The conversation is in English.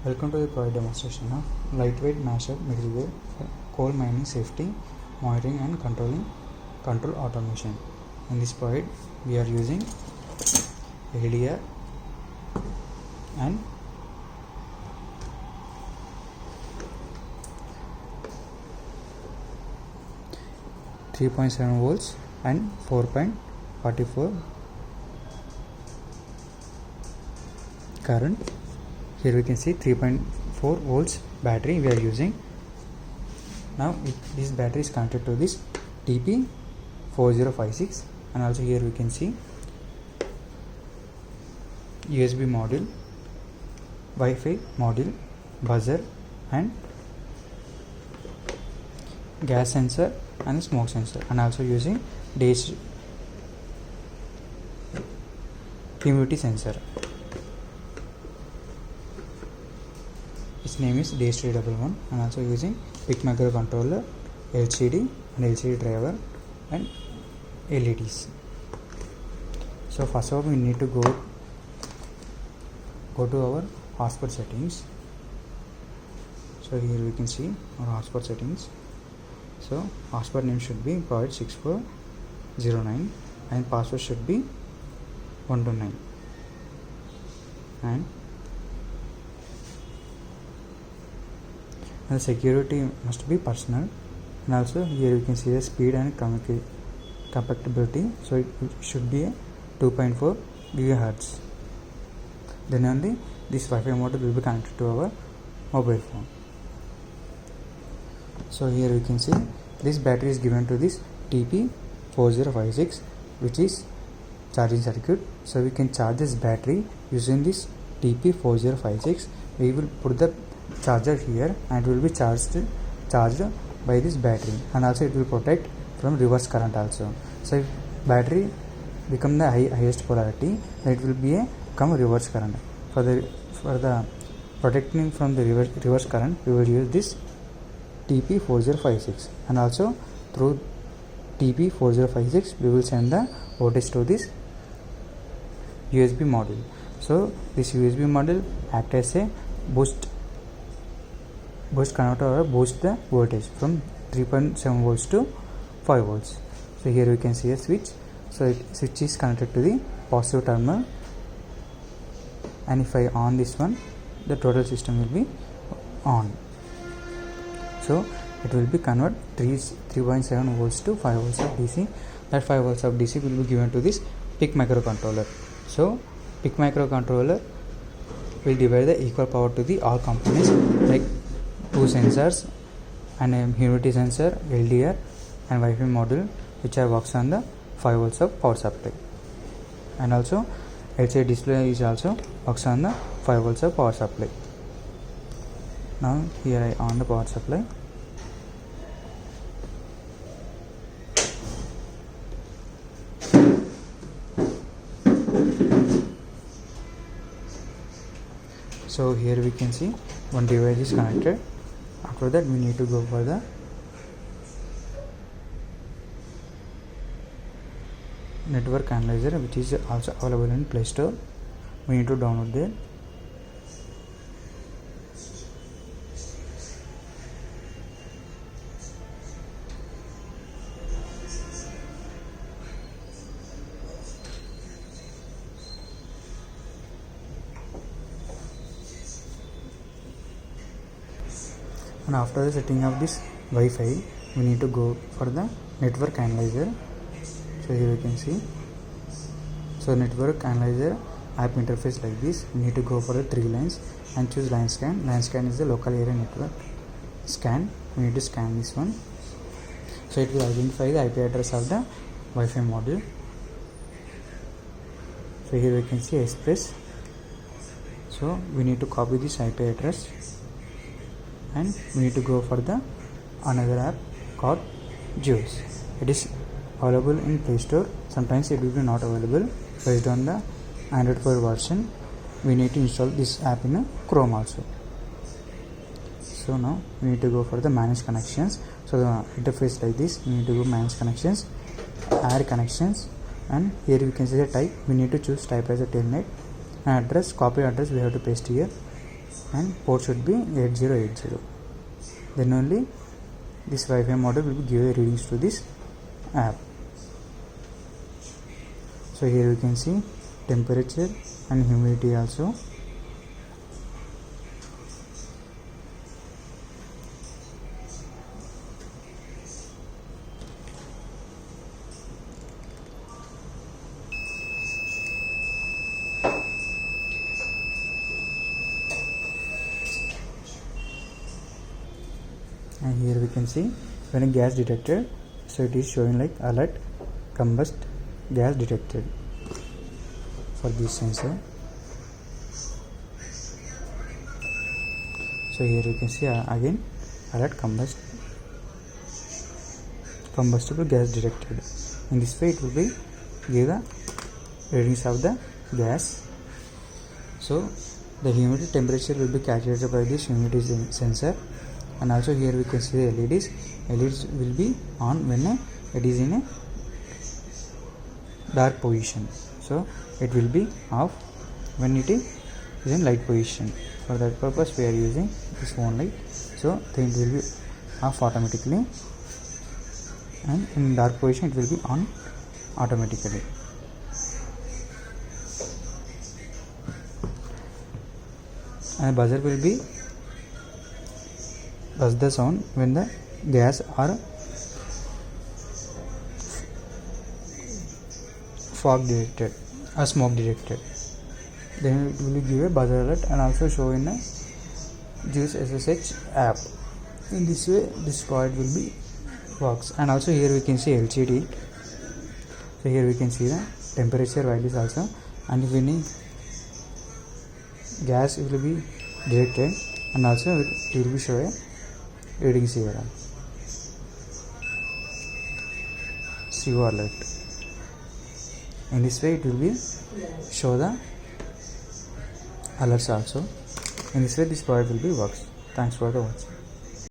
Welcome to the product demonstration of lightweight mashup middleware for coal mining safety, monitoring and control automation. In this product, we are using LDR and .7 volts and 4.44 current. Here we can see 3.4 volts battery we are using. Now this battery is connected to this TP4056, and also here we can see USB module, Wi-Fi module, buzzer and gas sensor and smoke sensor, and also using humidity sensor. Its name is DS311, and also using PIC microcontroller, LCD and LCD driver and LEDs. So first of all, we need to go to our hotspot settings. So here we can see our hotspot settings. So hotspot name should be Project 6409 and password should be 129, and the security must be personal. And also here you can see the speed and compatibility, so it should be a 2.4 GHz. Then only this Wi-Fi module will be connected to our mobile phone. So here you can see this battery is given to this TP4056, which is charging circuit. So we can charge this battery using this TP4056. We will put the charger here and it will be charged by this battery, and also it will protect from reverse current also. So if battery become the highest polarity, then it will be a come reverse current. For the protecting from the reverse current, we will use this TP4056, and also through TP4056 we will send the voltage to this USB module. So this USB module act as a boost converter or boost the voltage from 3.7 volts to 5 volts. So here we can see a switch. So switch is connected to the positive terminal, and if I on this one, the total system will be on. So it will be convert 3.7 volts to 5 volts of DC. That 5 volts of DC will be given to this PIC microcontroller. So PIC microcontroller will divide the equal power to the all components, like two sensors and a humidity sensor, LDR and Wi-Fi module, which works on the 5 volts of power supply, and also LCD display is also works on the 5 volts of power supply. Now here I on the power supply. So here we can see one device is connected. After that, we need to go for the network analyzer, which is also available in Play Store. We need to download that. And after the setting of this Wi-Fi, we need to go for the network analyzer. So here you can see, so network analyzer app interface like this. We need to go for the 3 lines and choose line scan. Line scan is the local area network scan. We need to scan this one, so it will identify the IP address of the Wi-Fi module. So here we can see Express. So we need to copy this IP address, and we need to go for the another app called Juice. It is available in Play Store. Sometimes it will be not available based on the Android 4 version. We need to install this app in Chrome also. So now we need to go for the manage connections. So the interface like this, we need to go manage connections, add connections, and here you can see the type. We need to choose type as a telnet, and address, copy address we have to paste here, and port should be 8080. Then only this Wi-Fi model will give readings to this app. So here we can see temperature and humidity also. And here we can see when a gas detected, so it is showing like alert combust gas detected for this sensor. So here you can see again alert combustible gas detected. In this way it will be give the readings of the gas. So the humidity temperature will be calculated by this humidity sensor. And also here we can see the LEDs will be on when it is in a dark position, so it will be off when it is in light position. For that purpose we are using this phone light, so then it will be off automatically, and in dark position it will be on automatically. And buzzer will be buzz the sound when the gas or fog detected or smoke detected. Then it will give a buzzer alert and also show in a Juice SSH app. In this way this product will be works. And also here we can see LCD. So here we can see the temperature values also, and if any gas will be detected, and also it will be show a readings here. CO alert. In this way it will be show the alerts also. In this way this product will be works. Thanks for the watching.